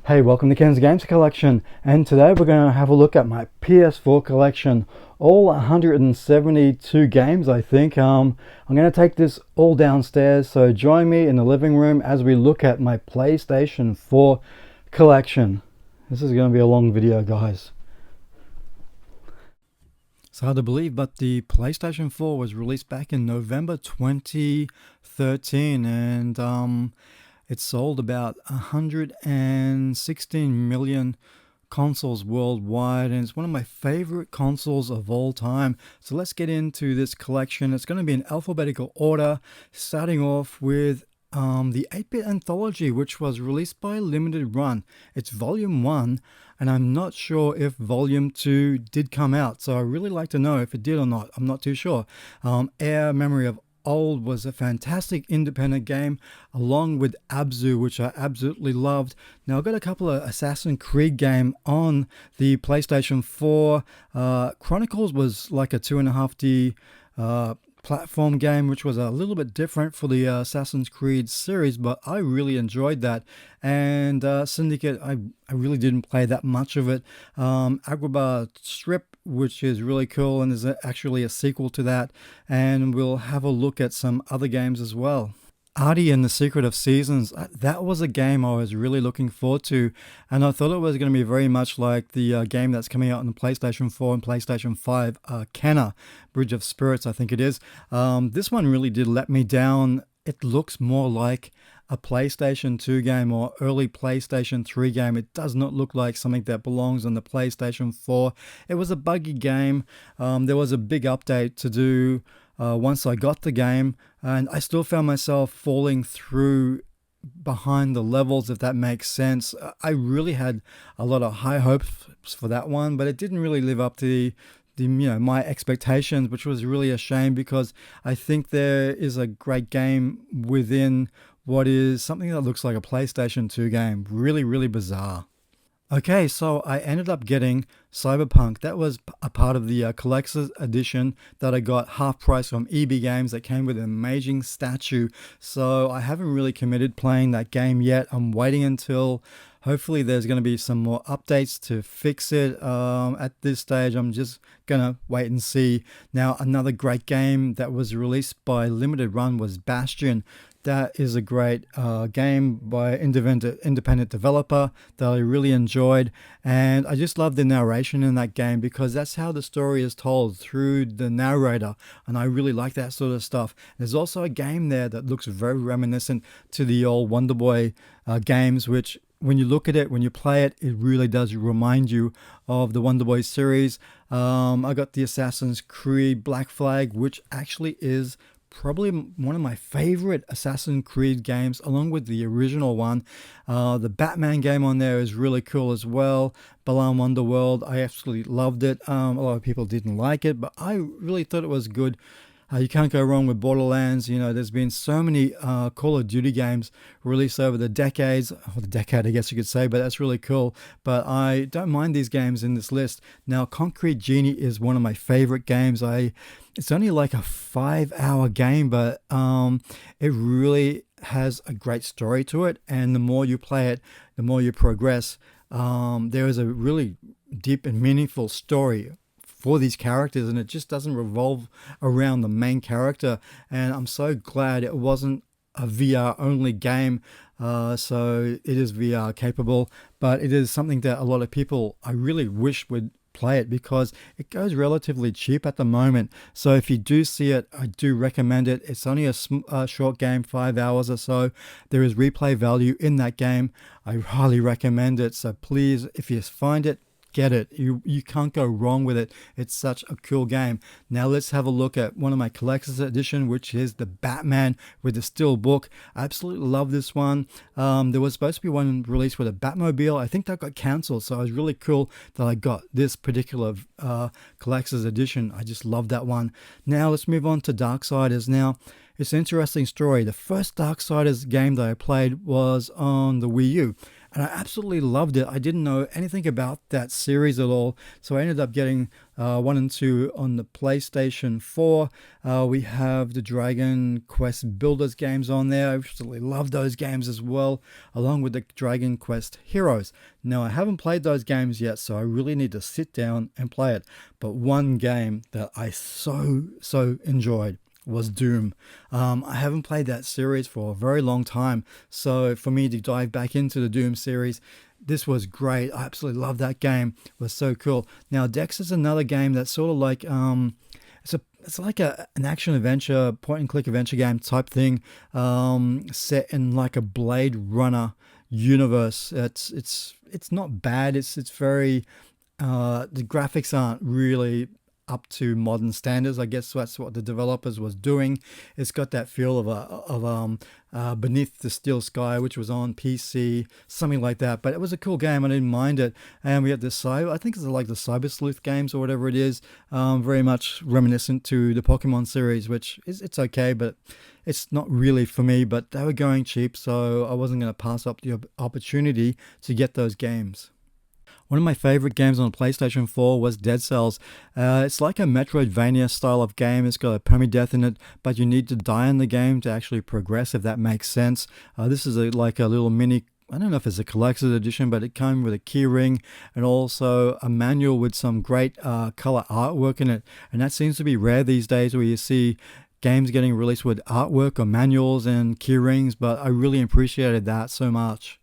Hey, welcome to Ken's Games Collection, and today we're going to have a look at my PS4 collection. All 172 games, I think. I'm going to take this all downstairs, so join me in the living room as we look at my PlayStation 4 collection. This is going to be a long video, guys. It's hard to believe, but the PlayStation 4 was released back in November 2013, and it sold about 116 million consoles worldwide, and it's one of my favorite consoles of all time. So let's get into this collection. It's going to be in alphabetical order, starting off with the 8-bit anthology, which was released by Limited Run. It's volume 1, and I'm not sure if volume 2 did come out, so I really like to know if it did or not. I'm not too sure. Air Memory of Old was a fantastic independent game, along with Abzu, which I absolutely loved. Now I've got a couple of Assassin's Creed game on the PlayStation 4. Chronicles was like a 2.5D platform game, which was a little bit different for the Assassin's Creed series, but I really enjoyed that. And Syndicate, I really didn't play that much of it. Agrabah Strip, which is really cool, and is actually a sequel to that, and we'll have a look at some other games as well. Artie and the Secret of Seasons, that was a game I was really looking forward to, and I thought it was going to be very much like the game that's coming out on the PlayStation 4 and PlayStation 5, Kenna, Bridge of Spirits, I think it is. This one really did let me down. It looks more like a PlayStation 2 game or early PlayStation 3 game. It does not look like something that belongs on the PlayStation 4. It was a buggy game. There was a big update to do once I got the game, and I still found myself falling through behind the levels, if that makes sense. I really had a lot of high hopes for that one, but it didn't really live up to my expectations, which was really a shame, because I think there is a great game within what is something that looks like a PlayStation 2 game. Really, really bizarre. Okay, so I ended up getting Cyberpunk. That was a part of the collector's edition that I got half price from EB Games, that came with an amazing statue. So I haven't really committed playing that game yet. I'm waiting until hopefully there's going to be some more updates to fix it. At this stage, I'm just going to wait and see. Now, another great game that was released by Limited Run was Bastion. That is a great game by an independent developer that I really enjoyed, and I just love the narration in that game, because that's how the story is told, through the narrator, and I really like that sort of stuff. There's also a game there that looks very reminiscent to the old Wonderboy games, which when you look at it, when you play it, it really does remind you of the Wonderboy series. I got the Assassin's Creed Black Flag, which actually is probably one of my favorite Assassin's Creed games, along with the original one. The Batman game on there is really cool as well. Balan Wonderworld, I absolutely loved it. A lot of people didn't like it, but I really thought it was good. You can't go wrong with Borderlands. You know, there's been so many Call of Duty games released over the decades, or the decade, I guess you could say, but that's really cool. But I don't mind these games in this list. Now, Concrete Genie is one of my favorite games. It's only like a 5-hour game, but it really has a great story to it. And the more you play it, the more you progress. There is a really deep and meaningful story for these characters, and it just doesn't revolve around the main character. And I'm so glad it wasn't a VR only game. So it is VR capable, but it is something that a lot of people, I really wish would play it, because it goes relatively cheap at the moment. So if you do see it, I do recommend it. It's only a short game, 5 hours or so. There is replay value in that game. I highly recommend it. So please, if you find it, get it. You can't go wrong with it. It's such a cool game. Now let's have a look at one of my collector's edition, which is the Batman with the steel book. I absolutely love this one. There was supposed to be one released with a Batmobile. I think that got cancelled, so it was really cool that I got this particular collector's edition. I just love that one. Now let's move on to Darksiders. Now, it's an interesting story. The first Darksiders game that I played was on the Wii U, and I absolutely loved it. I didn't know anything about that series at all, so I ended up getting 1 and 2 on the PlayStation 4. We have the Dragon Quest Builders games on there. I absolutely love those games as well, along with the Dragon Quest Heroes. Now, I haven't played those games yet, so I really need to sit down and play it. But one game that I so enjoyed was Doom. I haven't played that series for a very long time, so for me to dive back into the Doom series, this was great. I absolutely love that game. It was so cool. Now, Dex is another game that's sort of like it's like an action adventure, point and click adventure game type thing, set in like a Blade Runner universe. It's not bad. It's very the graphics aren't really up to modern standards. I guess that's what the developers was doing. It's got that feel of Beneath the Steel Sky, which was on PC, something like that. But it was a cool game. I didn't mind it. And we had this I think it's like the Cyber Sleuth games or whatever it is. Very much reminiscent to the Pokemon series, which it's okay, but it's not really for me. But they were going cheap, so I wasn't going to pass up the opportunity to get those games. One of my favorite games on the PlayStation 4 was Dead Cells. It's like a Metroidvania style of game. It's got a permadeath in it, but you need to die in the game to actually progress, if that makes sense. This is like a little mini, I don't know if it's a collector's edition, but it came with a key ring and also a manual with some great color artwork in it. And that seems to be rare these days, where you see games getting released with artwork or manuals and key rings, but I really appreciated that so much.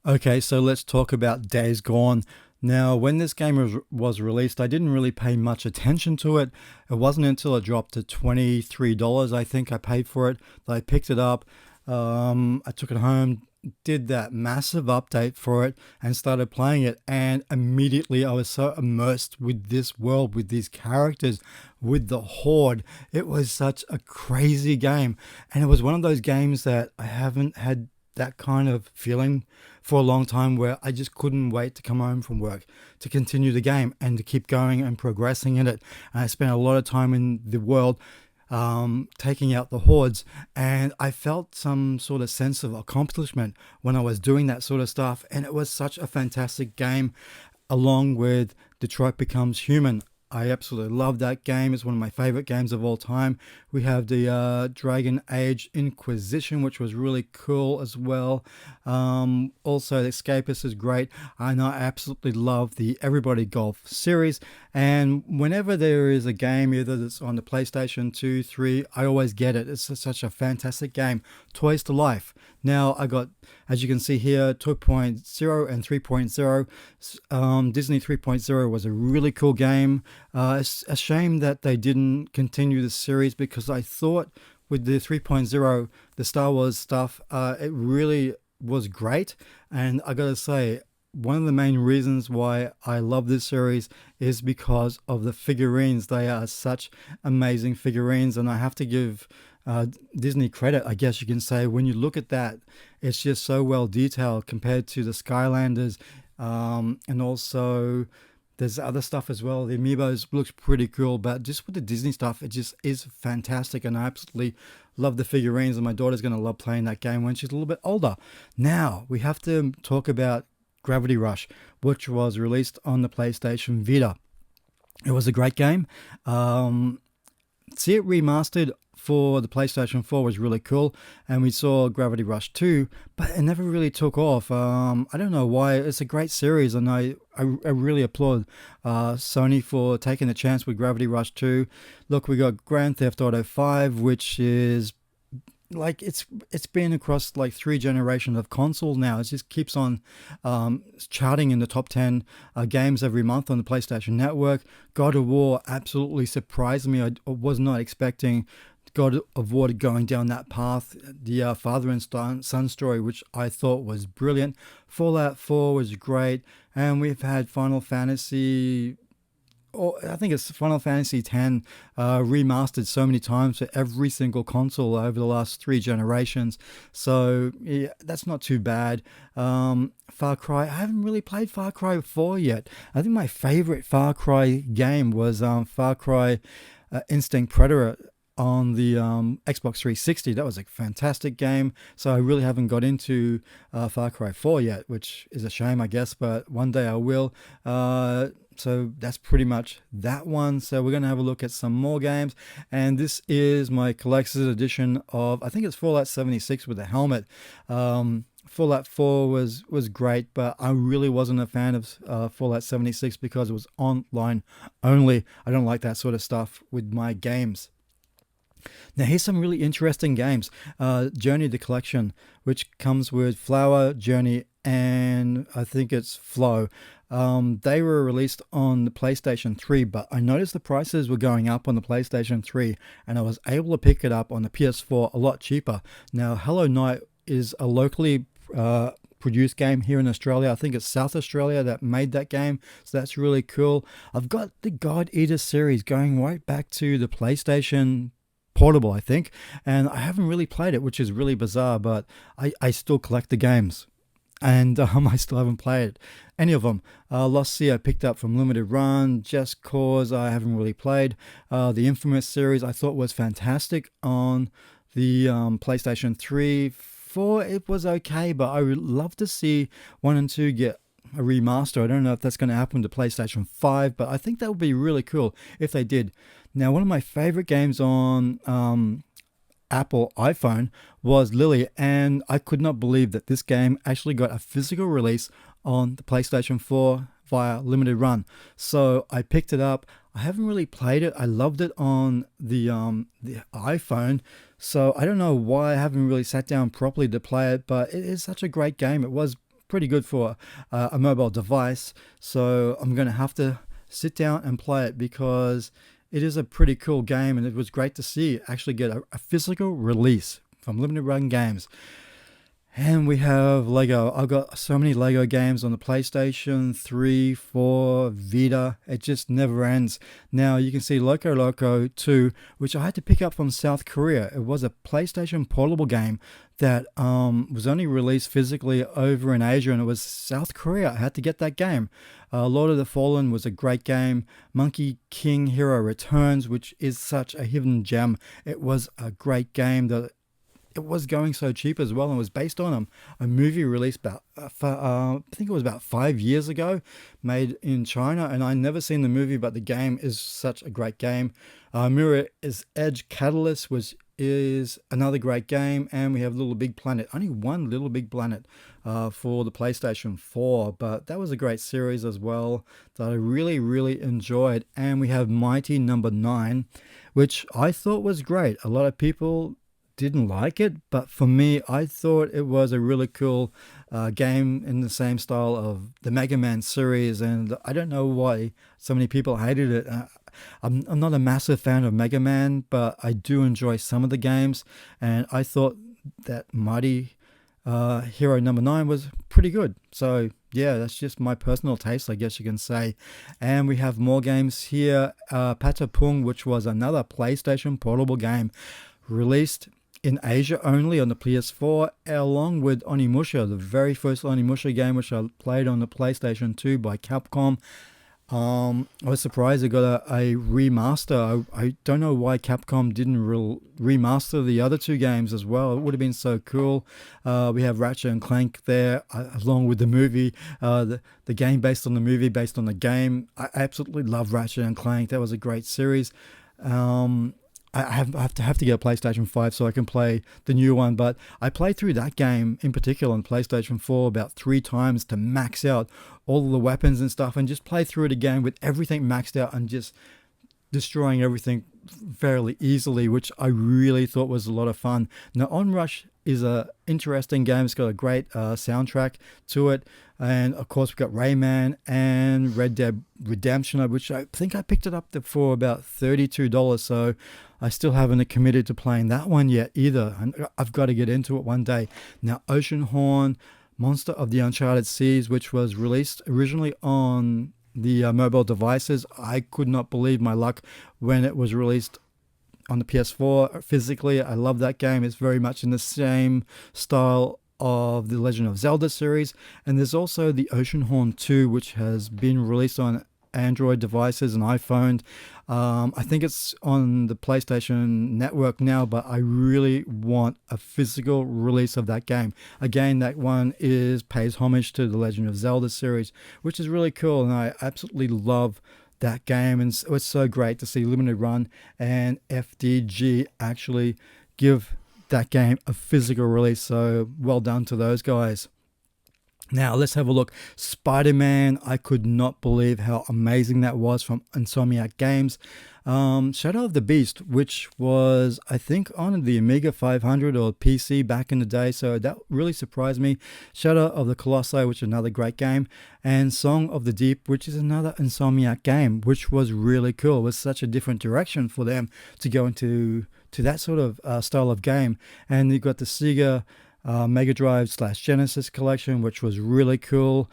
Okay, so let's talk about Days Gone. Now, when this game was released, I didn't really pay much attention to it. It wasn't until it dropped to $23, I think I paid for it, that I picked it up. I took it home, did that massive update for it, and started playing it. And immediately I was so immersed with this world, with these characters, with the Horde. It was such a crazy game. And it was one of those games that I haven't had that kind of feeling for a long time, where I just couldn't wait to come home from work to continue the game and to keep going and progressing in it. And I spent a lot of time in the world taking out the hordes, and I felt some sort of sense of accomplishment when I was doing that sort of stuff. And it was such a fantastic game, along with Detroit Becomes Human. I absolutely love that game. It's one of my favorite games of all time. We have the Dragon Age Inquisition, which was really cool as well. Also, the Escapist is great. And I absolutely love the Everybody Golf series. And whenever there is a game, either that's on the PlayStation 2, 3, I always get it. It's such a fantastic game. Toys to Life. Now, I got, as you can see here, 2.0 and 3.0. Disney 3.0 was a really cool game. It's a shame that they didn't continue the series, because I thought with the 3.0, the Star Wars stuff, it really was great. And I gotta say, one of the main reasons why I love this series is because of the figurines. They are such amazing figurines, and I have to give Disney credit, I guess you can say. When you look at that, it's just so well detailed compared to the Skylanders, and also there's other stuff as well. The amiibos looks pretty cool, but just with the Disney stuff, it just is fantastic, and I absolutely love the figurines, and my daughter's going to love playing that game when she's a little bit older. Now, we have to talk about Gravity Rush, which was released on the PlayStation Vita. It was a great game. See it remastered for the PlayStation 4 was really cool, and we saw Gravity Rush 2, but it never really took off. I don't know why. It's a great series, and I really applaud Sony for taking a chance with Gravity Rush 2. Look, we got Grand Theft Auto 5, which is like it's been across like 3 generations of consoles now. It just keeps on charting in the top 10 games every month on the PlayStation Network. God of War absolutely surprised me. I was not expecting God of War going down that path. The father and son story, which I thought was brilliant. Fallout 4 was great, and we've had Final Fantasy, I think it's Final Fantasy X remastered so many times for every single console over the last 3 generations. So yeah, that's not too bad. Far Cry, I haven't really played Far Cry 4 yet. I think my favorite Far Cry game was Far Cry Instinct Predator. on the Xbox 360. That was a fantastic game. So I really haven't got into Far Cry 4 yet, which is a shame, I guess, but one day I will. So that's pretty much that one. So we're going to have a look at some more games. And this is my collector's edition of, I think it's Fallout 76 with a helmet. Fallout 4 was great, but I really wasn't a fan of Fallout 76 because it was online only. I don't like that sort of stuff with my games. Now here's some really interesting games. Journey the Collection, which comes with Flower, Journey, and I think it's Flow. They were released on the PlayStation 3, but I noticed the prices were going up on the PlayStation 3, and I was able to pick it up on the PS4 a lot cheaper. Now Hollow Knight is a locally produced game here in Australia. I think it's South Australia that made that game, so that's really cool. I've got the God Eater series going right back to the PlayStation Portable, I think, and I haven't really played it, which is really bizarre, but I still collect the games, and I still haven't played any of them. Lost Sea I picked up from Limited Run. Just Cause I haven't really played. The Infamous series I thought was fantastic on the PlayStation 3. 4 it was okay, but I would love to see 1 and 2 get a remaster. I don't know if that's going to happen to PlayStation 5, but I think that would be really cool if they did. Now, one of my favorite games on Apple iPhone was Lily, and I could not believe that this game actually got a physical release on the PlayStation 4 via Limited Run. So I picked it up. I haven't really played it. I loved it on the iPhone, so I don't know why I haven't really sat down properly to play it, but it is such a great game. It was pretty good for a mobile device, so I'm going to have to sit down and play it because it is a pretty cool game, and it was great to see it actually get a physical release from Limited Run Games. And we have Lego. I've got so many Lego games on the PlayStation 3, 4, Vita. It just never ends. Now you can see Loco Loco 2, which I had to pick up from South Korea. It was a PlayStation Portable game that was only released physically over in Asia, and it was South Korea. I had to get that game. Lord of the Fallen was a great game. Monkey King Hero Returns, which is such a hidden gem. It was a great game that it was going so cheap as well, and was based on a movie released about I think it was about 5 years ago, made in China, and I never seen the movie, but the game is such a great game. Mirror's Edge Catalyst, which is another great game, and we have Little Big Planet. Only one Little Big Planet for the PlayStation 4, but that was a great series as well that I really enjoyed. And we have Mighty Number 9, which I thought was great. A lot of people didn't like it, but for me, I thought it was a really cool game in the same style of the Mega Man series, and I don't know why so many people hated it. I'm not a massive fan of Mega Man, but I do enjoy some of the games, and I thought that Mighty Hero Number 9 was pretty good. So yeah, that's just my personal taste, I guess you can say. And we have more games here. Patapung, which was another PlayStation Portable game, released in Asia only on the PS4, along with Onimusha, the very first Onimusha game, which I played on the PlayStation 2 by Capcom. I was surprised it got a remaster. I don't know why Capcom didn't remaster the other two games as well. It would have been so cool. We have Ratchet and Clank there, along with the movie, the game based on the movie, based on the game. I absolutely love Ratchet and Clank. That was a great series. I have to get a PlayStation 5 so I can play the new one, but I played through that game in particular on PlayStation 4 about 3 times to max out all of the weapons and stuff, and just play through it again with everything maxed out and just destroying everything fairly easily, which I really thought was a lot of fun. Now, Onrush is a interesting game. It's got a great soundtrack to it, and of course we've got Rayman and Red Dead Redemption, which I think I picked it up for about $32, so I still haven't committed to playing that one yet either, and I've got to get into it one day. Now, Oceanhorn, Monster of the Uncharted Seas, which was released originally on the mobile devices. I could not believe my luck when it was released on the PS4 physically. I love that game. It's very much in the same style of the Legend of Zelda series. And there's also the Oceanhorn 2, which has been released on Android devices and iPhone. I think it's on the PlayStation Network now, but I really want a physical release of that game. Again, that one pays homage to the Legend of Zelda series, which is really cool, and I absolutely love that game. And it's so great to see Limited Run and FDG actually give that game a physical release. So well done to those guys. Now let's have a look. SpiderMan, I could not believe how amazing that was from Insomniac Games. Shadow of the Beast, which was, I think, on the Amiga 500 or PC back in the day, so that really surprised me. Shadow of the Colossi, which is another great game, and Song of the Deep, which is another Insomniac game, which was really cool. It was such a different direction for them to go into that sort of style of game. And you got the Sega Mega Drive / Genesis collection, which was really cool.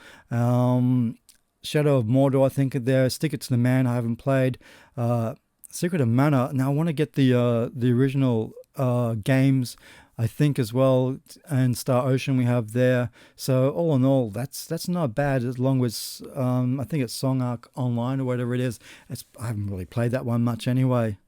Shadow of Mordor, I think, there. Stick It to the Man, I haven't played. Secret of Mana. Now I want to get the original games, I think, as well, and Star Ocean we have there. So all in all, that's not bad, as long as I think it's Song Arc Online or whatever it is. I haven't really played that one much anyway.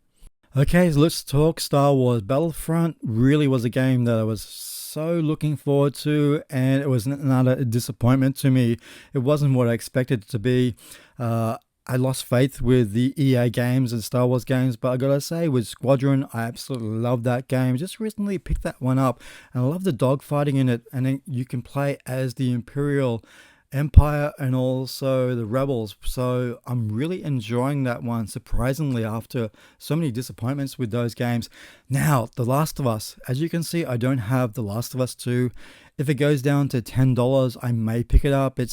Okay, so let's talk Star Wars. Battlefront really was a game that I was so looking forward to, and it was another disappointment to me. It wasn't what I expected it to be. I lost faith with the EA games and Star Wars games, but I gotta say, with Squadron, I absolutely love that game. Just recently picked that one up, and I love the dogfighting in it, and then you can play as the Imperial Empire and also the Rebels. So I'm really enjoying that one, surprisingly, after so many disappointments with those games. Now, The Last of Us. As you can see, I don't have The Last of Us 2. If it goes down to $10, I may pick it up. It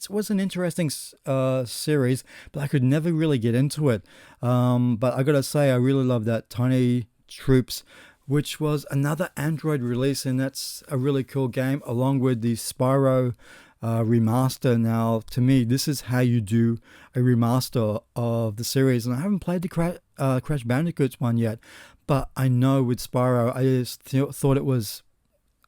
was an interesting series, but I could never really get into it. But I gotta say, I really love that Tiny Troops, which was another Android release, and that's a really cool game, along with the Spyro remaster. Now, to me, this is how you do a remaster of the series, and I haven't played the Crash Bandicoots one yet, but I know with Spyro, I just thought it was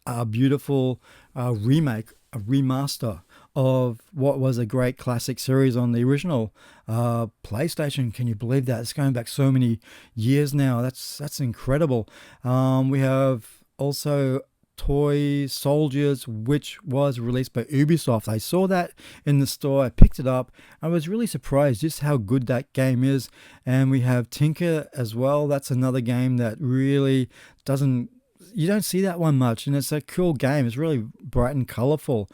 a beautiful remake, a remaster of what was a great classic series on the original PlayStation. Can you believe that? It's going back so many years now. That's incredible. We have also Toy Soldiers, which was released by Ubisoft. I saw that in the store, I picked it up. I was really surprised just how good that game is. And we have Tinker as well. That's another game that really you don't see that one much, and it's a cool game. It's really bright and colorful.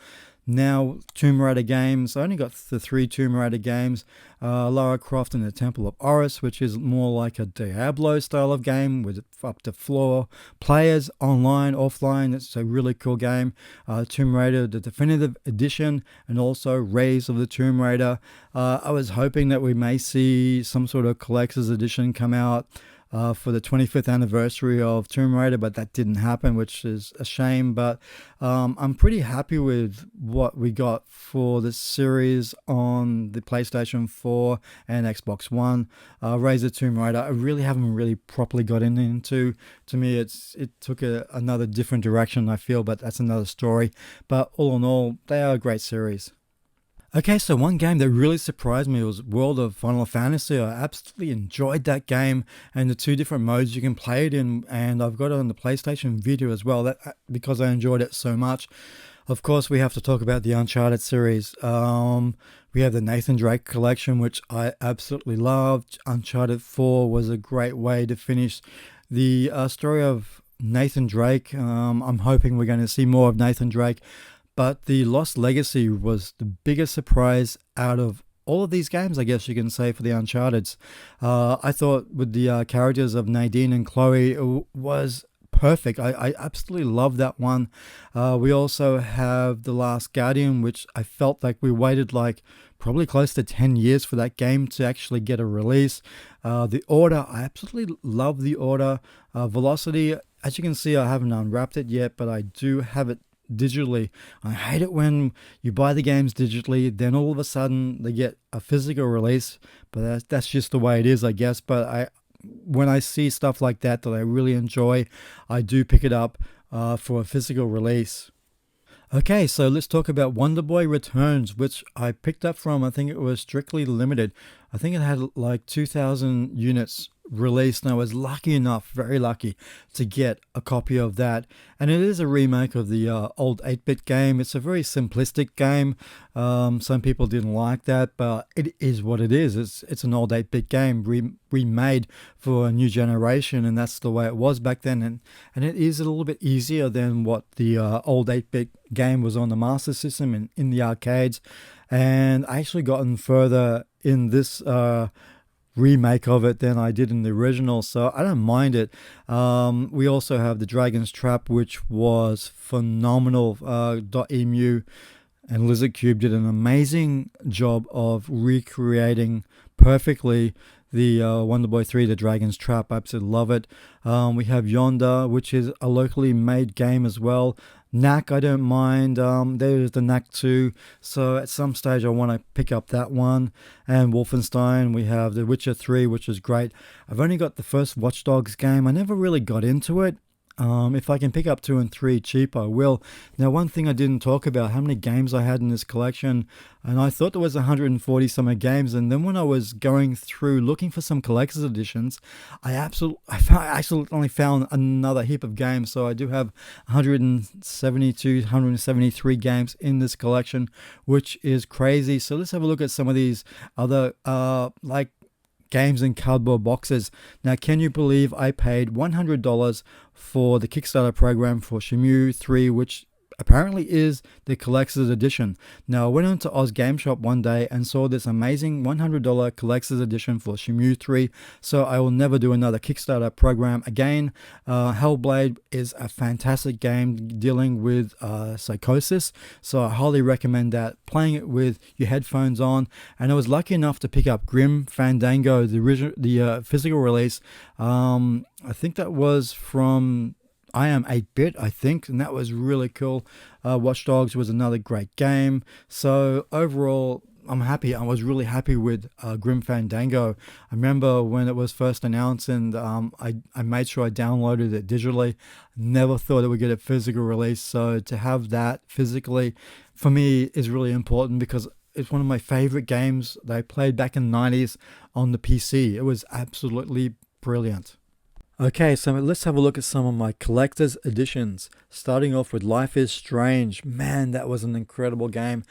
Now, Tomb Raider games. I only got the 3 Tomb Raider games. Lara Croft and the Temple of Horus, which is more like a Diablo style of game with up to 4 players, online, offline. It's a really cool game. Tomb Raider, the Definitive Edition, and also Rise of the Tomb Raider. I was hoping that we may see some sort of collector's edition come out for the 25th anniversary of Tomb Raider, but that didn't happen, which is a shame. But I'm pretty happy with what we got for this series on the PlayStation 4 and Xbox One. Rise of Tomb Raider, I really haven't properly got into. To me, it took another different direction, I feel, but that's another story. But all in all, they are a great series. Okay, so one game that really surprised me was World of Final Fantasy. I absolutely enjoyed that game and the 2 different modes you can play it in, and I've got it on the PlayStation Vita as well, because I enjoyed it so much. Of course, we have to talk about the Uncharted series. We have the Nathan Drake collection, which I absolutely loved. Uncharted 4 was a great way to finish the story of Nathan Drake. I'm hoping we're going to see more of Nathan Drake. But the Lost Legacy was the biggest surprise out of all of these games, I guess you can say, for the Uncharted's. I thought with the characters of Nadine and Chloe, it was perfect. I absolutely love that one. We also have The Last Guardian, which I felt like we waited probably close to 10 years for that game to actually get a release. The Order, I absolutely love The Order. Velocity, as you can see, I haven't unwrapped it yet, but I do have it digitally. I hate it when you buy the games digitally, then all of a sudden they get a physical release, but that's just the way it is, I guess. But when I see stuff like that I really enjoy, I do pick it up for a physical release. Okay, so let's talk about Wonderboy Returns, which I picked up from, I think it was Strictly Limited. I think it had like 2,000 units released, and I was lucky enough, very lucky, to get a copy of that. And it is a remake of the old 8-bit game. It's a very simplistic game. Some people didn't like that, but it is what it is. It's an old 8-bit game remade for a new generation, and that's the way it was back then. And it is a little bit easier than what the old 8-bit game was on the Master System and in the arcades. And I actually gotten further in this remake of it than I did in the original, so I don't mind it. We also have the Dragon's Trap, which was phenomenal. .emu and Lizard Cube did an amazing job of recreating perfectly the Wonderboy 3, The Dragon's Trap. I absolutely love it. We have Yonder, which is a locally made game as well. Knack, I don't mind. There's the Knack 2, so at some stage I want to pick up that one. And Wolfenstein, we have The Witcher 3, which is great. I've only got the first Watch Dogs game. I never really got into it. If I can pick up 2 and 3 cheap, I will. Now, one thing I didn't talk about, how many games I had in this collection, and I thought there was 140 some games, and then when I was going through looking for some collector's editions, I actually found another heap of games. So I do have 172, 173 games in this collection, which is crazy. So let's have a look at some of these other like games in cardboard boxes. Now, can you believe I paid $100 for the Kickstarter program for Shenmue 3, which apparently is the collector's edition. Now, I went onto Oz Game Shop one day and saw this amazing $100 collector's edition for Shenmue 3, so I will never do another Kickstarter program again. Hellblade is a fantastic game dealing with psychosis, so I highly recommend that. Playing it with your headphones on, and I was lucky enough to pick up Grim Fandango, the physical release. I think that was from I Am 8-Bit, I think, and that was really cool. Watch Dogs was another great game. So overall, I'm happy. I was really happy with Grim Fandango. I remember when it was first announced, and I made sure I downloaded it digitally. Never thought it would get a physical release. So to have that physically, for me, is really important because it's one of my favorite games that I played back in the 90s on the PC. It was absolutely brilliant. Okay, so let's have a look at some of my collector's editions. Starting off with Life is Strange. Man, that was an incredible game.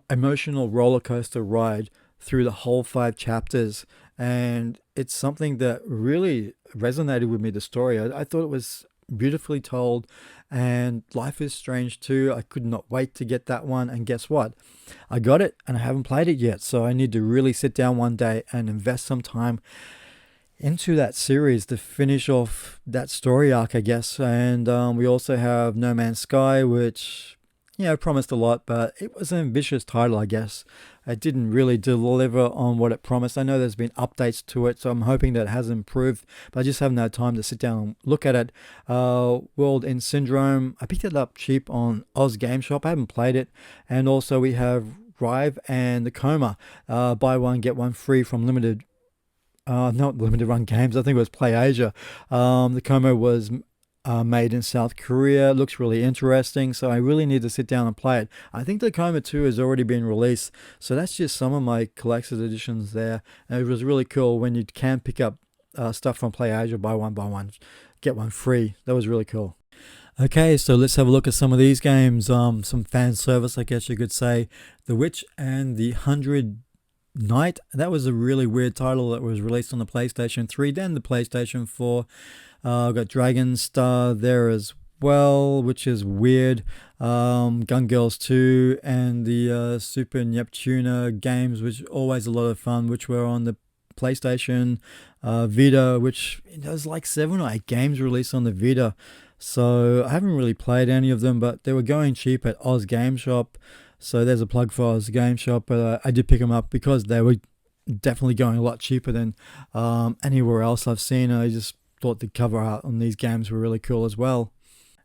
Emotional roller coaster ride through the whole 5 chapters. And it's something that really resonated with me, the story. I thought it was beautifully told. And Life is Strange 2, I could not wait to get that one. And guess what? I got it and I haven't played it yet. So I need to really sit down one day and invest some time into that series to finish off that story arc, I guess. And we also have No Man's Sky, which, promised a lot, but it was an ambitious title, I guess. It didn't really deliver on what it promised. I know there's been updates to it, so I'm hoping that it has improved, but I just haven't had time to sit down and look at it. World End Syndrome, I picked it up cheap on Oz Game Shop. I haven't played it. And also we have Rive and The Coma. Buy one, get one free from limited not limited run games. I think it was Play Asia. The Coma was made in South Korea. It looks really interesting, so I really need to sit down and play it. I think The Coma 2 has already been released, so that's just some of my collector's editions there. And it was really cool when you can pick up stuff from Play Asia, buy one, get one free. That was really cool. Okay, so let's have a look at some of these games. Some fan service, I guess you could say. The Witch and the 100 Night. That was a really weird title that was released on the PlayStation 3, then the PlayStation 4. I've got Dragon Star there as well, which is weird. Gun Girls 2 and the Super Neptuna games, which always a lot of fun, which were on the PlayStation Vita, which there's like 7 or 8 games released on the Vita. So I haven't really played any of them, but they were going cheap at Oz Game Shop. So there's a plug for Oz Game Shop, but I did pick them up because they were definitely going a lot cheaper than anywhere else I've seen. I just thought the cover art on these games were really cool as well.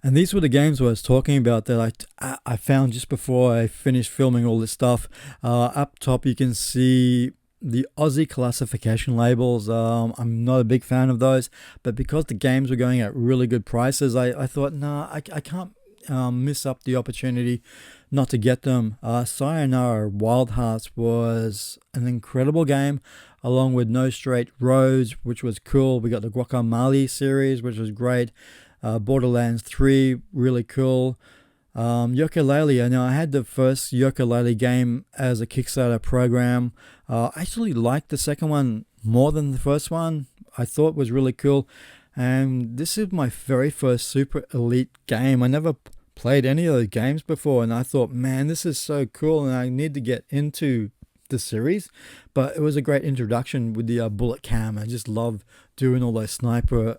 And these were the games I was talking about that I found just before I finished filming all this stuff. Up top you can see the Aussie classification labels. I'm not a big fan of those, but because the games were going at really good prices, I thought, I can't miss up the opportunity not to get them. Sayonara Wild Hearts was an incredible game, along with No Straight Roads, which was cool. We got the Guacamole series, which was great. Borderlands 3, really cool. Yooka-Laylee, I had the first Yooka-Laylee game as a Kickstarter program. I actually liked the second one more than the first one. I thought it was really cool. And this is my very first Super Elite game. I never played any of those games before, and I thought, man, this is so cool, and I need to get into the series. But it was a great introduction with the bullet cam. I just love doing all those sniper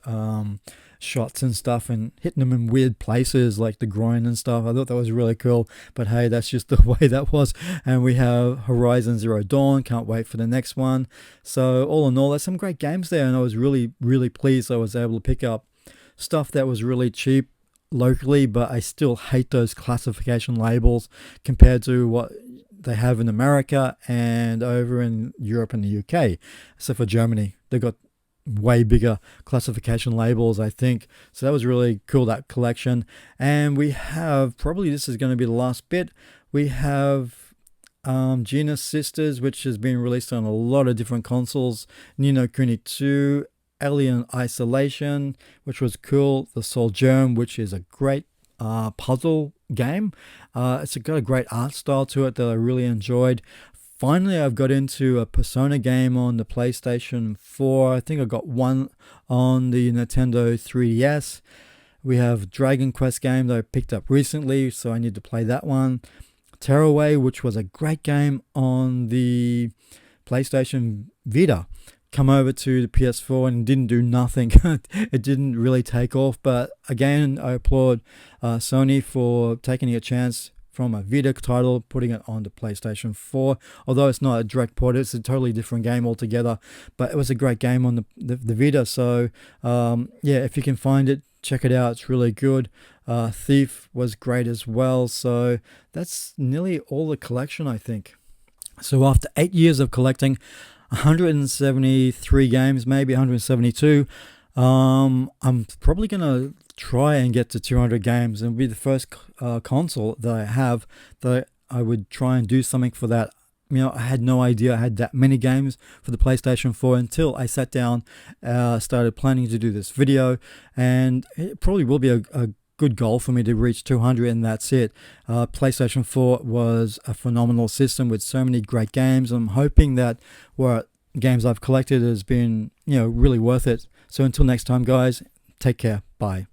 shots and stuff and hitting them in weird places like the groin and stuff. I thought that was really cool, but hey, that's just the way that was. And we have Horizon Zero Dawn, can't wait for the next one. So all in all, there's some great games there, and I was really pleased I was able to pick up stuff that was really cheap locally, but I still hate those classification labels compared to what they have in America and over in Europe and the UK. Except for Germany, they got way bigger classification labels, I think. So that was really cool, that collection. And we have, probably this is going to be the last bit, we have Gina Sisters, which has been released on a lot of different consoles. Ni no Kuni 2, Alien Isolation, which was cool. The Soul Germ, which is a great puzzle game. It's got a great art style to it that I really enjoyed. Finally, I've got into a Persona game on the PlayStation 4. I think I got one on the Nintendo 3DS. We have Dragon Quest game that I picked up recently, so I need to play that one. Tearaway, which was a great game on the PlayStation Vita. Come over to the PS4 and didn't do nothing. It didn't really take off, but again, I applaud Sony for taking a chance from a Vita title, putting it on the PlayStation 4. Although it's not a direct port, it's a totally different game altogether, but it was a great game on the Vita. So yeah, if you can find it, check it out. It's really good. Thief was great as well. So that's nearly all the collection, I think. So after 8 years of collecting 173 games, maybe 172, I'm probably gonna try and get to 200 games, and be the first console that I have that I would try and do something for that. I had no idea I had that many games for the PlayStation 4 until I sat down, started planning to do this video, and it probably will be a good goal for me to reach 200, and that's it. PlayStation 4 was a phenomenal system with so many great games. I'm hoping that what games I've collected has been, really worth it. So until next time, guys, take care. Bye.